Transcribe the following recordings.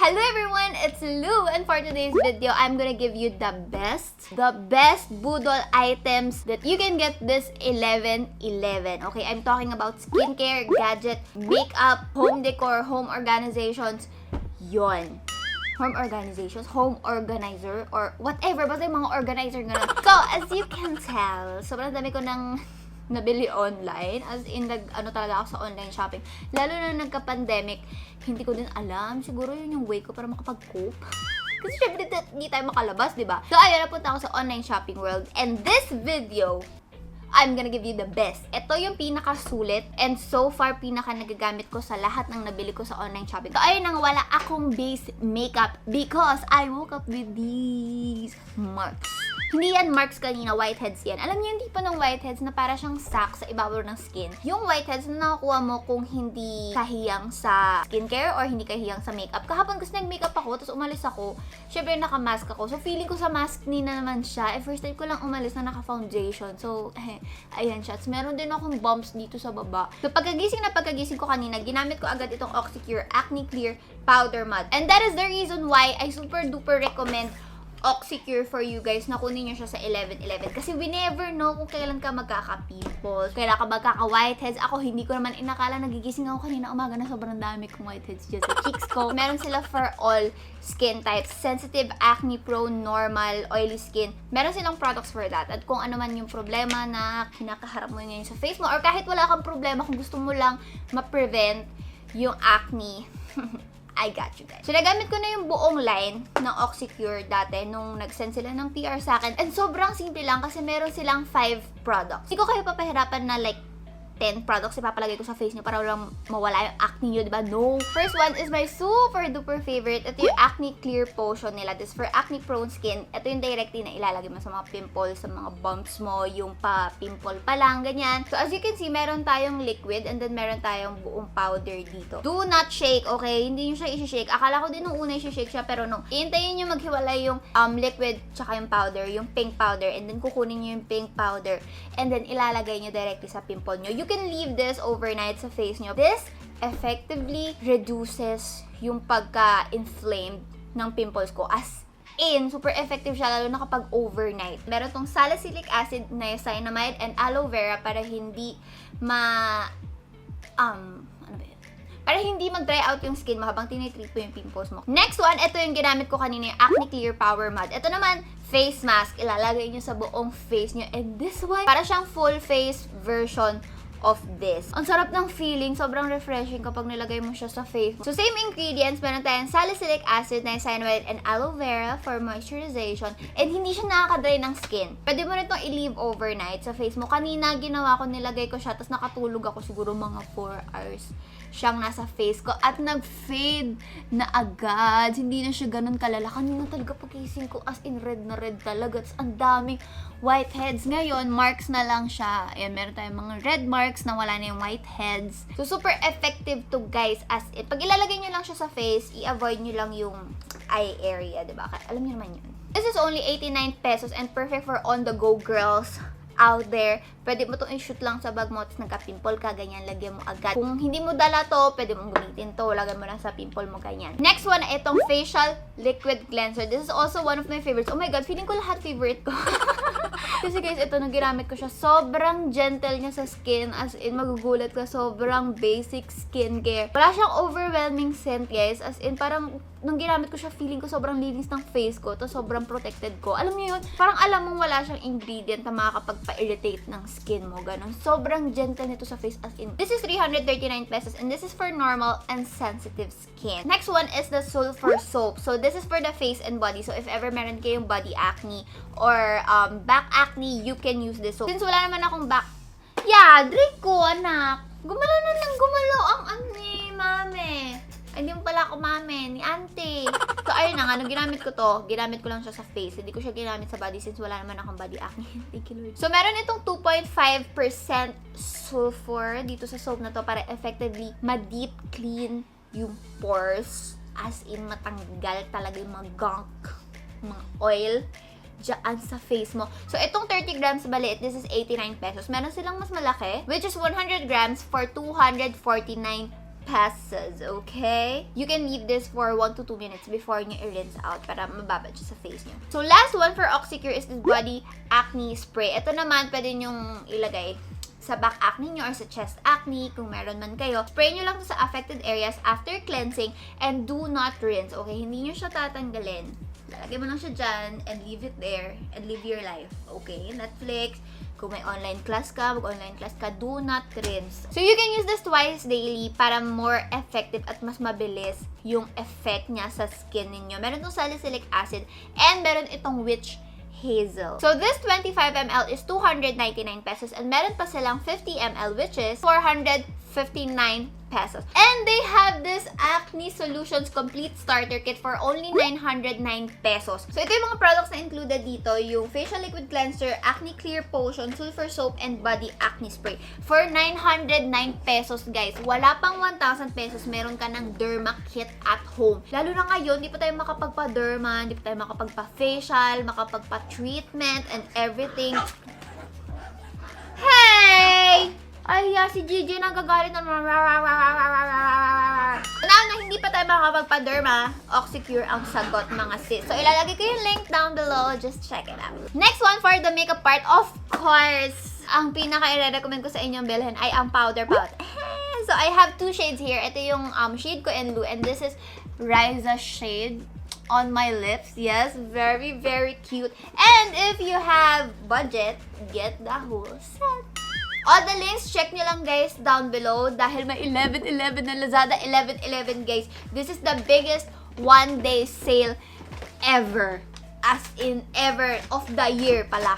Hello everyone, it's Lou, and for today's video, I'm gonna give you the best budol items that you can get this 11/11. Okay, I'm talking about skincare, gadget, makeup, home decor, home organizations, yon. Home organizations, home organizer, or whatever, basta yung mga organizer nga. So, as you can tell, sobrang dami ko ng nabili online. As in, talaga ako sa online shopping. Lalo na nagka-pandemic, hindi ko din alam. Siguro yun yung way ko para makapag-cope. Kasi syempre, hindi tayo makalabas, diba? So, ayun, napunta ako sa online shopping world. And this video, I'm gonna give you the best. Ito yung pinakasulit and so far pinaka nagagamit ko sa lahat ng nabili ko sa online shopping. So, ayun nang wala akong base makeup because I woke up with these marks. Hindi yan marks kanina, whiteheads yan. Alam niyo yung tipo ng whiteheads na para siyang sack sa ibabaw ng skin. Yung whiteheads na nakukuha mo kung hindi kahiyang sa skincare or hindi kahiyang sa makeup. Kahapon kasi nag-makeup ako, tapos umalis ako. Syempre naka-mask ako. So feeling ko sa mask ni na naman siya. First time ko lang umalis na naka-foundation. So, ayan siya. Meron din akong bumps dito sa baba. So pagkagising ko kanina, ginamit ko agad itong Oxecure Acne Clear Powder Mud. And that is the reason why I super duper recommend Oxecure for you guys na kunin nyo siya sa 11/11. Kasi we never know kung kailan ka magkaka-pimples, kailan ka magkaka-whiteheads. Ako, hindi ko naman inakala, nagigising ako kanina umaga na sobrang dami kong whiteheads dyan sa cheeks ko. Meron sila for all skin types. Sensitive, acne prone, normal, oily skin. Meron silang products for that. At kung ano man yung problema na kinakaharap mo ngayon sa face mo, or kahit wala kang problema, kung gusto mo lang ma-prevent yung acne, I got you guys. So, nagamit ko na yung buong line ng Oxecure dati nung nag-send sila ng PR sa akin. And sobrang simple lang kasi meron silang 5 products. Hindi ko kayo papahirapan na like 10 products ipapalagay ko sa face nyo para walang mawala yung acne nyo, diba? No! First one is my super duper favorite. Ito yung Acne Clear Potion nila. This is for acne prone skin. Ito yung directly na ilalagay mo sa mga pimples, sa mga bumps mo, yung pa-pimple pa lang, ganyan. So, as you can see, meron tayong liquid and then meron tayong buong powder dito. Do not shake, okay? Hindi nyo siya isi-shake. Akala ko din nung una isi-shake siya, pero no. Iintayin nyo maghiwalay yung liquid tsaka yung powder, yung pink powder, and then kukunin nyo yung pink powder and then ilalagay nyo directly sa pimple nyo. You can leave this overnight sa face nyo. This effectively reduces yung pagka-inflamed ng pimples ko. As in, super effective siya lalo na kapag overnight. Meron tong salicylic acid, niacinamide, and aloe vera para hindi para hindi mag-dry out yung skin mo habang tinitreat mo yung pimples mo. Next one, ito yung ginamit ko kanina, yung Acne Clear Power Mud. Ito naman, face mask. Ilalagay nyo sa buong face nyo. And this one, para siyang full face version of this. Ang sarap ng feeling, sobrang refreshing kapag nilagay mo siya sa face. So, same ingredients, meron tayong salicylic acid, niacinamide, and aloe vera for moisturization. And hindi siya nakaka-dry ng skin. Pwede mo rin itong i-leave overnight sa face mo. Kanina, ginawa ko, nilagay ko siya, tapos nakatulog ako siguro mga 4 hours siyang nasa face ko. At nag-fade na agad. Hindi na siya ganun kalala. Kanina talaga pagkising ko, as in red na red talaga. Tapos ang daming whiteheads. Ngayon, marks na lang siya. Ayan, meron tayong mga red marks na wala na yung whiteheads. So, super effective to guys. As in, pag ilalagay nyo lang siya sa face, i-avoid nyo lang yung eye area, diba? Alam nyo naman yun. This is only 89 pesos and perfect for on-the-go girls out there. Pwede mo itong i-shoot lang sa bag mo, tapos nagka-pimple ka, ganyan, lagyan mo agad. Kung hindi mo dala to, pwede mong gamitin to, lagyan mo lang sa pimple mo, ganyan. Next one, itong facial liquid cleanser. This is also one of my favorites. Oh my god, feeling ko lahat favorite ko. Kasi guys, ito, nung ginamit ko siya, sobrang gentle niya sa skin. As in, magugulat ka, sobrang basic skincare. Wala siyang overwhelming scent, guys. As in, parang, nung ginamit ko siya, feeling ko sobrang linis ng face ko. To sobrang protected ko. Alam niyo yun, parang alam mong wala siyang ingredient na makakapagpa-irritate ng skin mo. Ganon. Sobrang gentle nito sa face. As in, this is 339 pesos and this is for normal and sensitive skin. Next one is the sulfur soap. So, this is for the face and body. So, if ever meron kayong body acne or back acne, you can use this soap. Since wala naman akong back, drink ko, anak. Gumalaw na lang, gumalaw ang mami. Ay, hindi mo pala ako mami, ni auntie. So, ayun na nga, nung ginamit ko to, ginamit ko lang siya sa face. Hindi ko siya ginamit sa body since wala naman akong body acne. Thank you, Lord. So, meron itong 2.5% sulfur dito sa soap na to para effectively ma-deep clean yung pores. As in, matanggal talaga yung mga gunk, mga oil dyan sa face mo. So, itong 30 grams maliit, this is 89 pesos. Meron silang mas malaki, which is 100 grams for 249 pesos, okay? You can leave this for 1 to 2 minutes before nyo i-rinse out para mababad siya sa face nyo. So, last one for Oxecure is this body acne spray. Ito naman, pwede nyong ilagay sa back acne nyo or sa chest acne, kung meron man kayo. Spray nyo lang to sa affected areas after cleansing and do not rinse, okay? Hindi nyo siya tatanggalin. Lagay mo lang siya dyan and leave it there and live your life, okay? Netflix, kung may online class ka, mag-online class ka, do not rinse. So, you can use this twice daily para more effective at mas mabilis yung effect niya sa skin ninyo. Meron itong salicylic acid and meron itong witch hazel. So, this 25 ml is 299 pesos and meron pa silang 50 ml which is 459 pesos. And they have this acne solutions complete starter kit for only 909 pesos. So, ito yung mga products na included dito, yung facial liquid cleanser, acne clear potion, sulfur soap, and body acne spray. For 909 pesos, guys. Wala pang 1,000 pesos, meron ka ng derma kit at home. Lalo na ngayon, di pa tayo makapagpa-derma, di pa tayo makapagpa-facial, makapagpa-treatment, and everything. Hey! Ay, si Gigi nagagalit na. Now na hindi pa tayo makakapagpa-derma, Oxecure ang sagot, mga sis. So, ilalagay ko yung link down below. Just check it out. Next one for the makeup part, of course, ang pinaka-i-recommend ko sa inyong bilhin ay ang powder pout. So, I have 2 shades here. Ito yung shade ko in blue, and this is Riza shade on my lips. Yes, very, very cute. And if you have budget, get the whole set. All the links, check nyo lang guys down below dahil may 11/11 na Lazada 11/11 guys. This is the biggest one-day sale ever. As in ever of the year pala.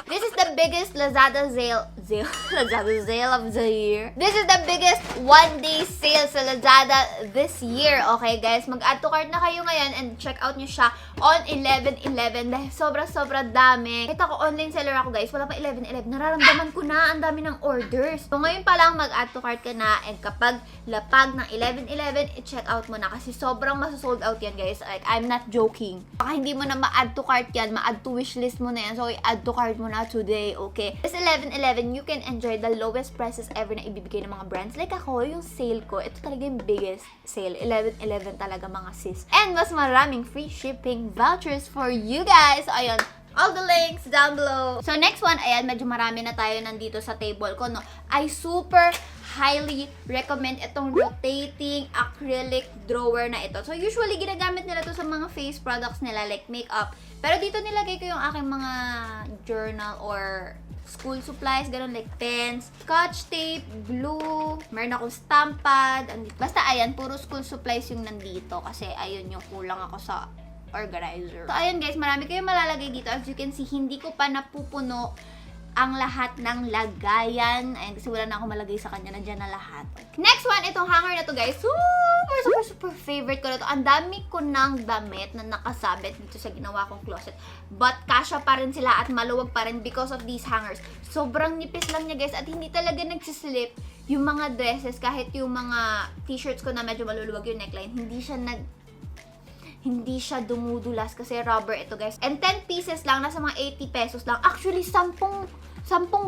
This is the biggest Lazada Lazada sale of the year. This is the biggest one-day sale sa Lazada this year. Okay, guys? Mag-add to cart na kayo ngayon and check out nyo siya on 11/11 dahil sobra-sobra dami. Kita ko online seller ako, guys. Wala pa 11/11. Nararamdaman ko na ang dami ng orders. So, ngayon pa lang mag-add to cart ka na and kapag lapag ng 11/11, i-check out mo na kasi sobrang masasold out yan, guys. Like, I'm not joking. Baka hindi mo na ma-add to cart yan, ma-add to wishlist mo na yan. So, i-add to cart mo na today, okay? This 11/11, you can enjoy the lowest prices ever na ibibigay ng mga brands. Like ako, yung sale ko, ito talaga yung biggest sale. 11/11 talaga, mga sis. And mas maraming free shipping vouchers for you guys. So, ayun. All the links down below. So, next one, ayan, medyo marami na tayo nandito sa table ko, no? I super highly recommend itong rotating acrylic drawer na ito. So, usually, ginagamit nila to sa mga face products nila, like makeup. Pero dito nilagay ko yung aking mga journal or school supplies, ganun, like pens, scotch tape, glue, meron akong stamp pad. Basta, ayan, puro school supplies yung nandito kasi ayun yung kulang ako sa organizer. So, ayun guys, marami kayong malalagay dito. As you can see, hindi ko pa napupuno ang lahat ng lagayan. Ayun, kasi wala na ako malagay sa kanya. Nandiyan na lahat. Next one, itong hanger na to guys. Super favorite ko na to. Ang dami ko ng damit na nakasabit dito sa ginawa kong closet. But kasya pa rin sila at maluwag pa rin because of these hangers. Sobrang nipis lang niya guys at hindi talaga nagsislip yung mga dresses. Kahit yung mga t-shirts ko na medyo maluluwag yung neckline, hindi siya dumudulas kasi rubber ito guys. And 10 pieces lang, nasa mga 80 pesos lang. Actually, 10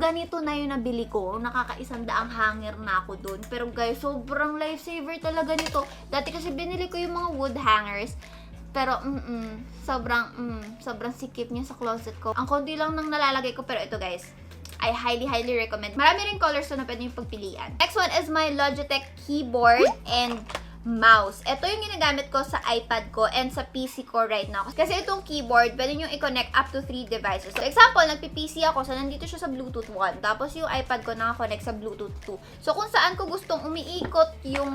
ganito na yung nabili ko. Nakaka-100 hanger na ako dun. Pero guys, sobrang lifesaver talaga nito. Dati kasi binili ko yung mga wood hangers. Pero, sobrang sikip niya sa closet ko. Ang konti lang nang nalalagay ko. Pero ito guys, I highly recommend. Marami rin colors na pwede yung pagpilian. Next one is my Logitech keyboard and mouse. Ito yung ginagamit ko sa iPad ko and sa PC ko right now. Kasi itong keyboard, pwede nyo i-connect up to 3 devices. So, example, nagpi-PC ako, so nandito siya sa Bluetooth 1. Tapos yung iPad ko naka-connect sa Bluetooth 2. So, kung saan ko gustong umiikot yung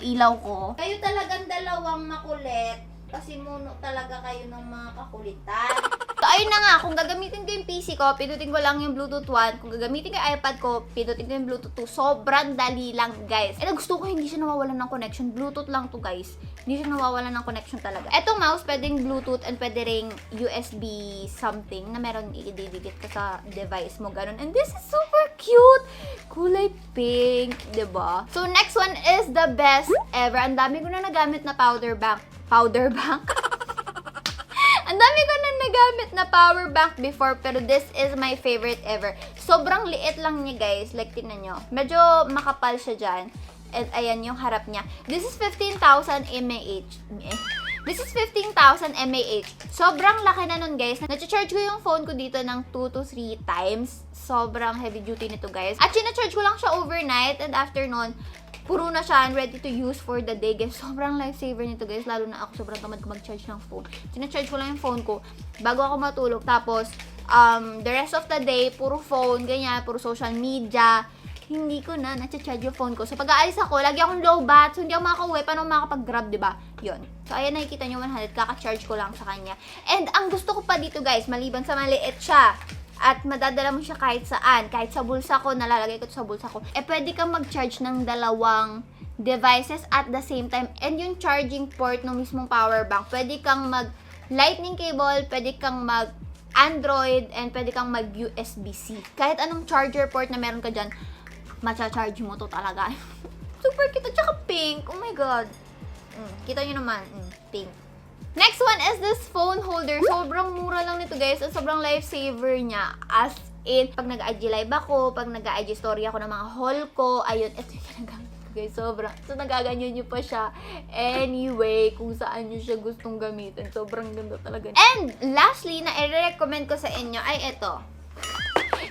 ilaw ko, kayo talagang dalawang makulit. Kasi muno talaga kayo ng mga kakulitan. So, ayun na nga. Kung gagamitin ko yung PC ko, pindutin ko lang yung Bluetooth 1. Kung gagamitin ko yung iPad ko, pindutin ko yung Bluetooth 2. Sobrang dali lang, guys. And gusto ko hindi siya nawawalan ng connection. Bluetooth lang to, guys. Hindi siya nawawalan ng connection talaga. Etong mouse, pwedeng Bluetooth and pwede ring USB something na meron ididikit ka sa device mo. Ganun. And this is super cute. Kulay pink, diba? So, next one is the best ever. Ang dami ko na nagamit na powder bank. Ang dami ko na nagamit na power bank before, pero this is my favorite ever. Sobrang liit lang niya, guys. Like, tingnan nyo. Medyo makapal siya dyan. And ayan yung harap niya. This is 15,000 mAh. This is 15,000 mAh. Sobrang laki na nun, guys. Nacha-charge ko yung phone ko dito ng 2 to 3 times. Sobrang heavy duty nito, guys. At sina-charge ko lang siya overnight and after nun, puro na siya and ready to use for the day, guys. Sobrang lifesaver nito, guys. Lalo na ako, sobrang tamad ko mag-charge ng phone. Sina-charge ko lang yung phone ko bago ako matulog. Tapos, the rest of the day, puro phone, ganyan, puro social media. Hindi ko na nacha-charge yung phone ko. So, pag aalis ako, lagi akong low bat. So, hindi ako makaka-uwi. Paano makakapag-grab, diba? Yun. So, ayan, nakikita nyo 100. Kaka-charge ko lang sa kanya. And, ang gusto ko pa dito, guys, maliban sa maliit siya, at madadala mo siya kahit saan. Kahit sa bulsa ko, nalalagay ko sa bulsa ko. Pwede kang mag-charge ng dalawang devices at the same time. And yung charging port ng mismong power bank, pwede kang mag-lightning cable, pwede kang mag-Android, and pwede kang mag-USB-C. Kahit anong charger port na meron ka dyan, macha-charge mo to talaga. Super cute. Tsaka pink. Oh my God. Kita nyo naman. Pink. Next one is this phone holder. Sobrang mura lang nito, guys. At sobrang lifesaver niya. As in, pag nag-IG live ako, pag nag-IG story ako ng mga haul ko, ayun, ito yung ginagamit ko, guys. Sobrang. So, nagaganyan nyo pa siya. Anyway, kung saan nyo siya gustong gamitin. Sobrang ganda talaga. And, lastly, na i-recommend ko sa inyo ay ito.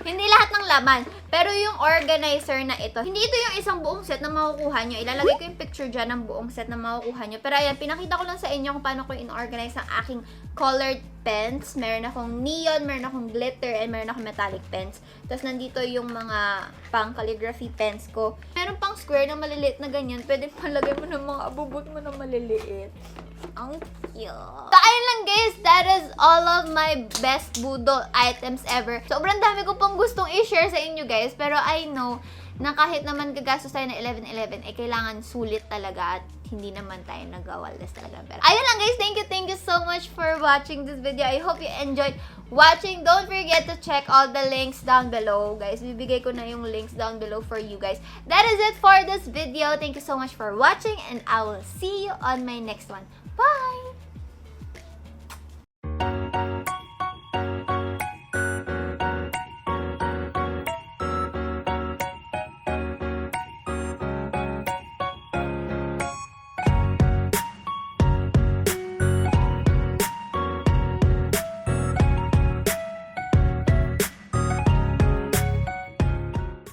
Hindi lahat ng laman. Pero yung organizer na ito, hindi ito yung isang buong set na makukuha nyo. Ilalagay ko yung picture dyan ng buong set na makukuha nyo. Pero ayan, pinakita ko lang sa inyo kung paano ko in-organize ang aking colored pens. Meron akong neon, meron akong glitter, and meron akong metallic pens. Tapos nandito yung mga pang calligraphy pens ko. Meron pang square na maliliit na ganyan. Pwede palagay mo ng mga abubot mo na maliliit. Ang cute. So, ayun lang, guys. That is all of my best budol items ever. Sobrang dami ko pang gustong i-share sa inyo, guys. Pero I know na kahit naman gagastos tayo na 11-11, kailangan sulit talaga at hindi naman tayo nag-awaldas talaga. Pero ayun lang, guys. Thank you so much for watching this video. I hope you enjoyed watching. Don't forget to check all the links down below, guys. Bibigay ko na yung links down below for you guys. That is it for this video. Thank you so much for watching and I will see you on my next one. Bye!